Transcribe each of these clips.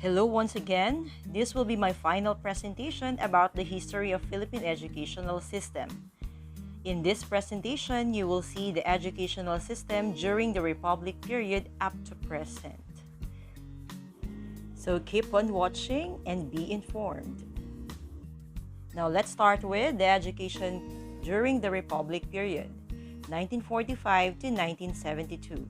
Hello once again. This will be my final presentation about the history of Philippine educational system. In this presentation, you will see the educational system during the Republic period up to present. So keep on watching and be informed. Now let's start with the education during the Republic period, 1945 to 1972.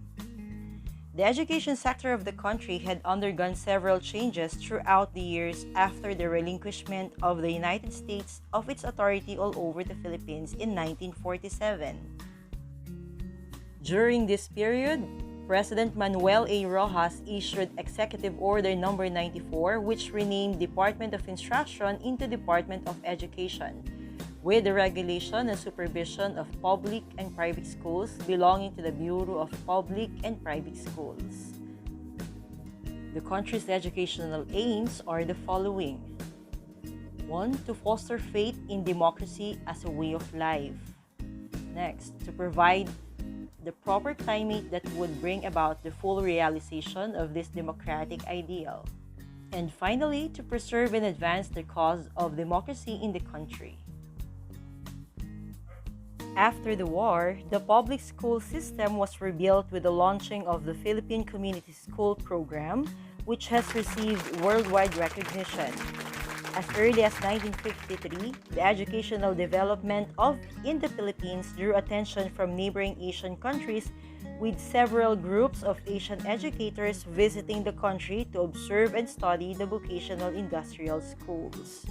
The education sector of the country had undergone several changes throughout the years after the relinquishment of the United States of its authority all over the Philippines in 1947. During this period, President Manuel A. Rojas issued Executive Order No. 94, which renamed Department of Instruction into Department of Education, with the regulation and supervision of public and private schools belonging to the Bureau of Public and Private Schools. The country's educational aims are the following. 1. To foster faith in democracy as a way of life. Next, to provide the proper climate that would bring about the full realization of this democratic ideal. And finally, to preserve and advance the cause of democracy in the country. After the war, the public school system was rebuilt with the launching of the Philippine Community School Program, which has received worldwide recognition. As early as 1953, the educational development in the Philippines drew attention from neighboring Asian countries, with several groups of Asian educators visiting the country to observe and study the vocational industrial schools.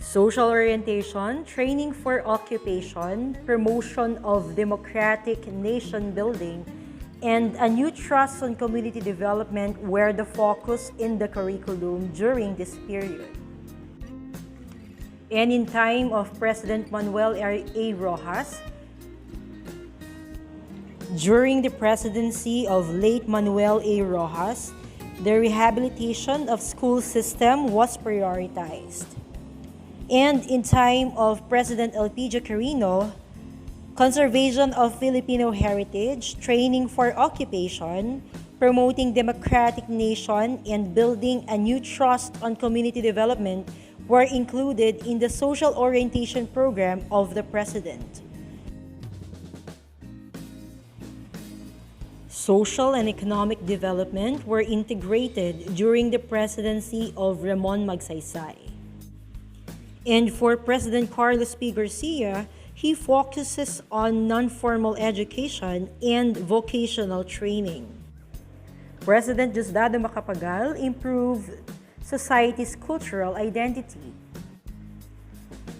Social orientation, training for occupation, promotion of democratic nation building, and a new trust on community development were the focus in the curriculum during this period. And in time of President Manuel A. Rojas, during the presidency of late Manuel A. Rojas, the rehabilitation of school system was prioritized. And in time of President Elpidio Quirino, conservation of Filipino heritage, training for occupation, promoting democratic nation, and building a new trust on community development were included in the social orientation program of the President. Social and economic development were integrated during the presidency of Ramon Magsaysay. And for President Carlos P. Garcia, he focuses on non-formal education and vocational training. President Diosdado Macapagal improved society's cultural identity.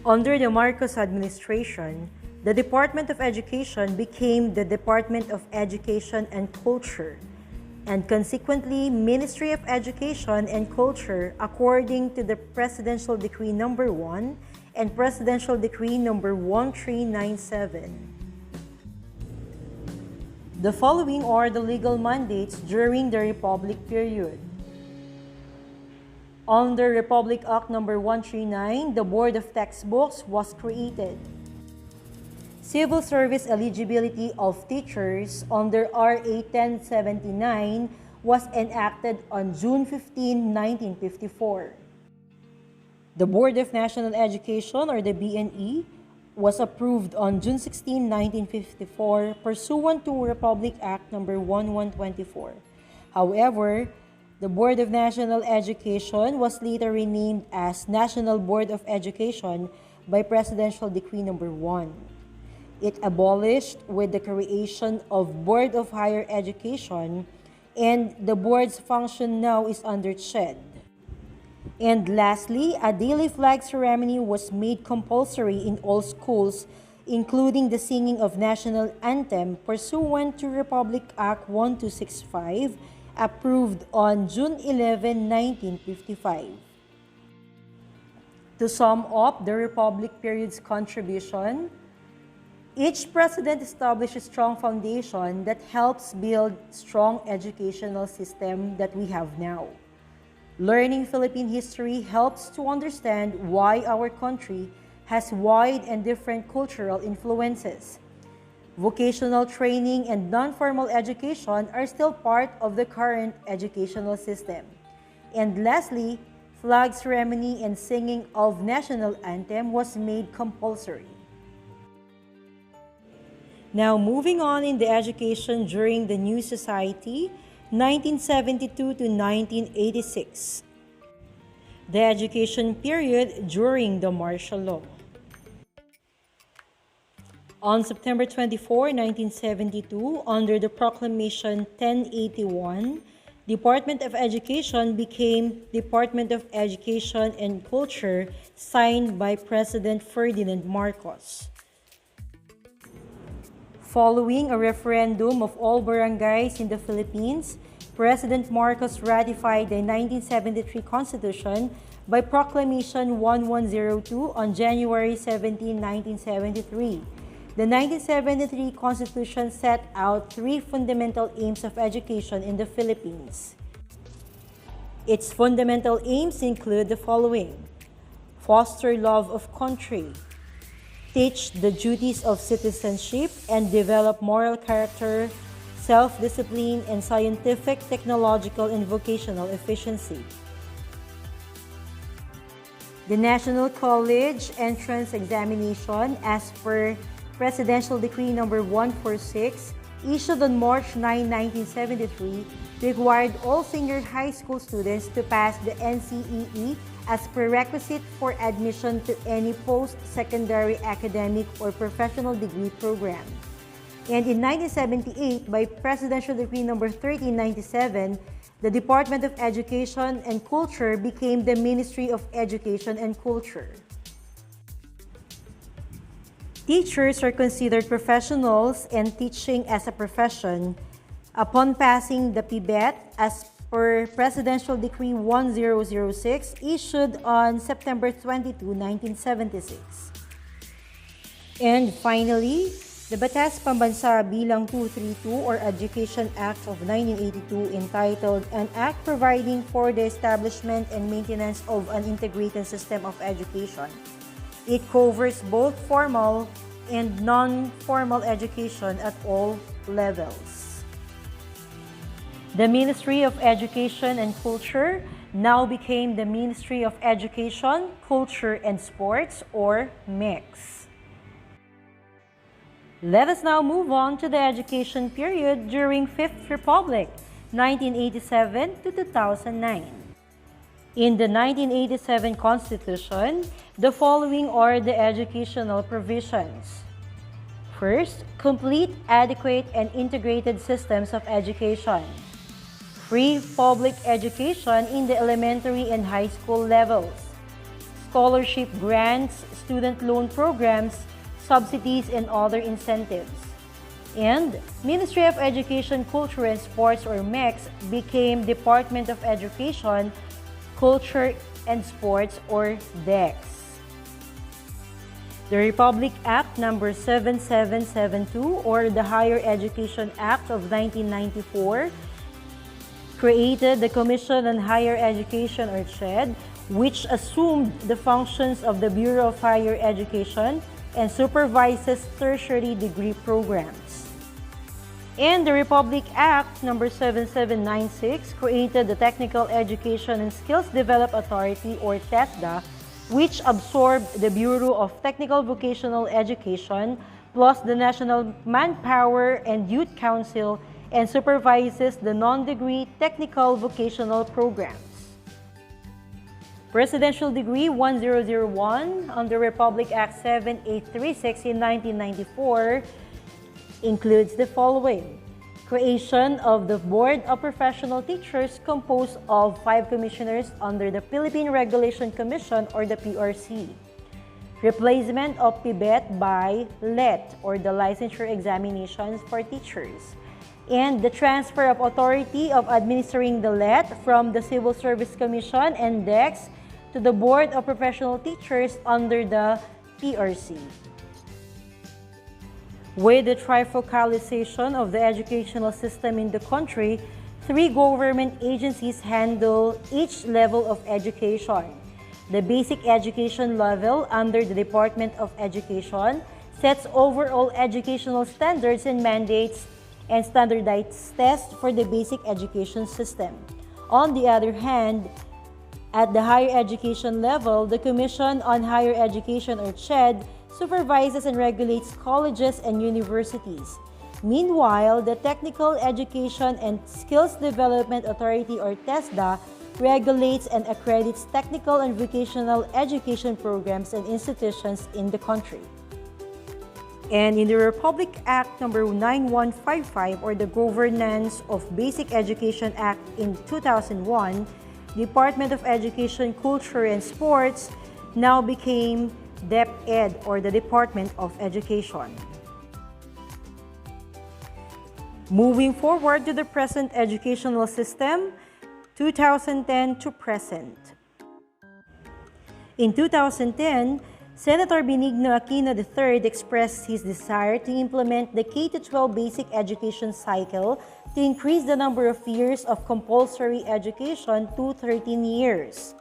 Under the Marcos administration, the Department of Education became the Department of Education and Culture, and consequently Ministry of Education and Culture according to the Presidential Decree No. 1 and Presidential Decree No. 1397. The following are the legal mandates during the Republic period. Under Republic Act No. 139, the Board of Textbooks was created. Civil service eligibility of teachers under RA 1079 was enacted on June 15, 1954. The Board of National Education, or the BNE, was approved on June 16, 1954, pursuant to Republic Act No. 1124. However, the Board of National Education was later renamed as National Board of Education by Presidential Decree No. 1. It abolished with the creation of Board of Higher Education, and the board's function now is under CHED. And lastly, a daily flag ceremony was made compulsory in all schools, including the singing of national anthem pursuant to Republic Act 1265, approved on June 11, 1955. To sum up the Republic period's contribution, each president established a strong foundation that helps build strong educational system that we have now. Learning Philippine history helps to understand why our country has wide and different cultural influences. Vocational training and non-formal education are still part of the current educational system. And lastly, flag ceremony and singing of national anthem was made compulsory. Now moving on in the education during the new society, 1972 to 1986. The education period during the martial law. On September 24, 1972, under the Proclamation 1081, Department of Education became Department of Education and Culture, signed by President Ferdinand Marcos. Following a referendum of all barangays in the Philippines, President Marcos ratified the 1973 Constitution by Proclamation 1102 on January 17, 1973. The 1973 Constitution set out three fundamental aims of education in the Philippines. Its fundamental aims include the following: foster love of country, teach the duties of citizenship, and develop moral character, self-discipline, and scientific, technological, and vocational efficiency. The National College Entrance Examination, as per Presidential Decree Number 146, issued on March 9, 1973, required all senior high school students to pass the NCEE as prerequisite for admission to any post-secondary academic or professional degree program. And in 1978, by Presidential Decree Number 1397, the Department of Education and Culture became the Ministry of Education and Culture. Teachers are considered professionals and teaching as a profession upon passing the PBET as per Presidential Decree 1006 issued on September 22, 1976. And finally, the Batas Pambansa Bilang 232 or Education Act of 1982, entitled An Act Providing for the Establishment and Maintenance of an Integrated System of Education. It covers both formal and non-formal education at all levels. The Ministry of Education and Culture now became the Ministry of Education, Culture, and Sports, or MEX. Let us now move on to the education period during Fifth Republic, 1987 to 2009. In the 1987 Constitution, the following are the educational provisions. First, complete, adequate, and integrated systems of education. Free public education in the elementary and high school levels. Scholarship grants, student loan programs, subsidies, and other incentives. And Ministry of Education, Culture, and Sports, or MEX, became Department of Education, Culture, and Sports, or DEX. The Republic Act Number 7772, or the Higher Education Act of 1994, created the Commission on Higher Education, or CHED, which assumed the functions of the Bureau of Higher Education and supervises tertiary degree programs. And the Republic Act Number 7796 created the Technical Education and Skills Development Authority, or TESDA, which absorbed the Bureau of Technical Vocational Education plus the National Manpower and Youth Council, and supervises the non-degree technical vocational programs. Presidential Decree 1001 on the Republic Act 7836 in 1994 includes the following: creation of the Board of Professional Teachers composed of 5 commissioners under the Philippine Regulation Commission, or the PRC. Replacement of PBET by LET, or the Licensure Examinations for Teachers. And the transfer of authority of administering the LET from the Civil Service Commission and DEX to the Board of Professional Teachers under the PRC. With the trifocalization of the educational system in the country, 3 government agencies handle each level of education. The basic education level under the Department of Education, sets overall educational standards and mandates and standardized tests for the basic education system. On the other hand, at the higher education level, the Commission on Higher Education, or CHED, supervises and regulates colleges and universities. Meanwhile, the Technical Education and Skills Development Authority, or TESDA, regulates and accredits technical and vocational education programs and institutions in the country. And in the Republic Act number 9155, or the Governance of Basic Education Act in 2001, Department of Education, Culture, and Sports now became DepEd, or the Department of Education. Moving forward to the present educational system, 2010 to present. In 2010, Senator Benigno Aquino III expressed his desire to implement the K-12 basic education cycle to increase the number of years of compulsory education to 13 years.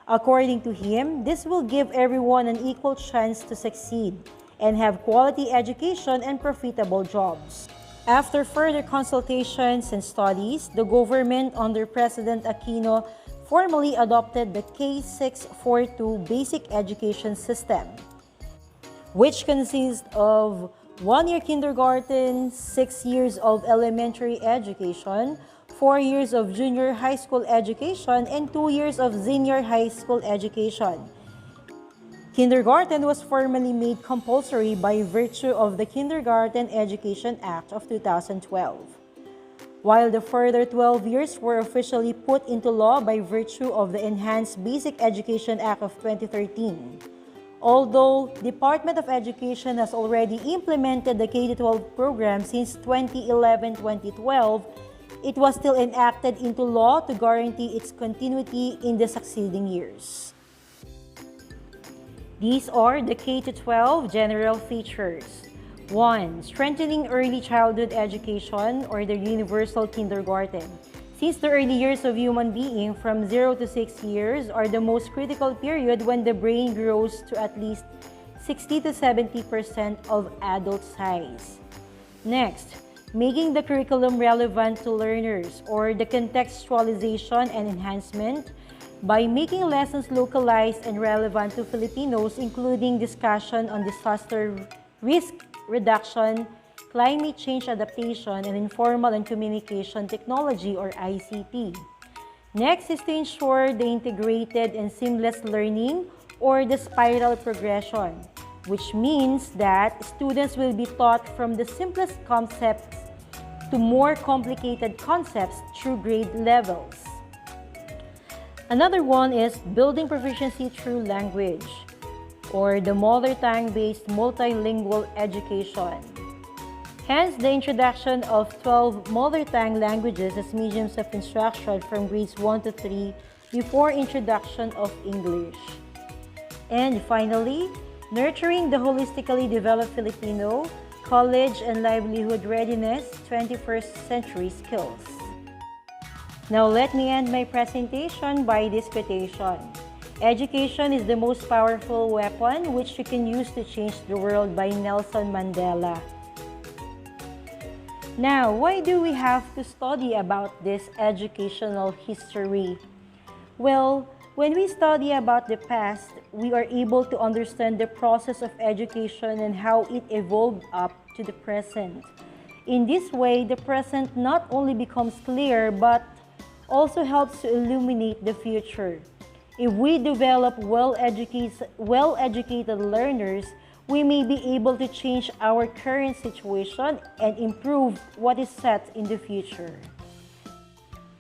According to him, this will give everyone an equal chance to succeed and have quality education and profitable jobs. After further consultations and studies, the government under President Aquino formally adopted the K-642 basic education system, which consists of 1-year kindergarten, 6 years of elementary education, 4 years of junior high school education, and 2 years of senior high school education. Kindergarten was formally made compulsory by virtue of the Kindergarten Education Act of 2012, while the further 12 years were officially put into law by virtue of the Enhanced Basic Education Act of 2013. Although Department of Education has already implemented the K-12 program since 2011-2012, it was still enacted into law to guarantee its continuity in the succeeding years. These are the K-12 general features. 1. Strengthening early childhood education, or the universal kindergarten. Since the early years of human being from 0 to 6 years are the most critical period when the brain grows to at least 60 to 70% of adult size. Next, making the curriculum relevant to learners, or the contextualization and enhancement, by making lessons localized and relevant to Filipinos, including discussion on disaster risk reduction, climate change adaptation, and informal and communication technology, or ICT. Next is to ensure the integrated and seamless learning, or the spiral progression, which means that students will be taught from the simplest concepts to more complicated concepts through grade levels. Another one is building proficiency through language, or the mother tongue-based multilingual education. Hence, the introduction of 12 mother tongue languages as mediums of instruction from grades 1 to 3 before introduction of English. And finally, nurturing the holistically developed Filipino, college and livelihood readiness, 21st century skills. Now let me end my presentation by this quotation. Education is the most powerful weapon which you can use to change the world, by Nelson Mandela. Now, why do we have to study about this educational history? Well, when we study about the past, we are able to understand the process of education and how it evolved up to the present. In this way, the present not only becomes clear, but also helps to illuminate the future. If we develop well-educated learners, we may be able to change our current situation and improve what is set in the future.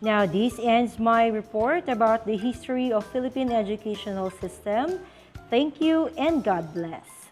Now, this ends my report about the history of Philippine educational system. Thank you and God bless.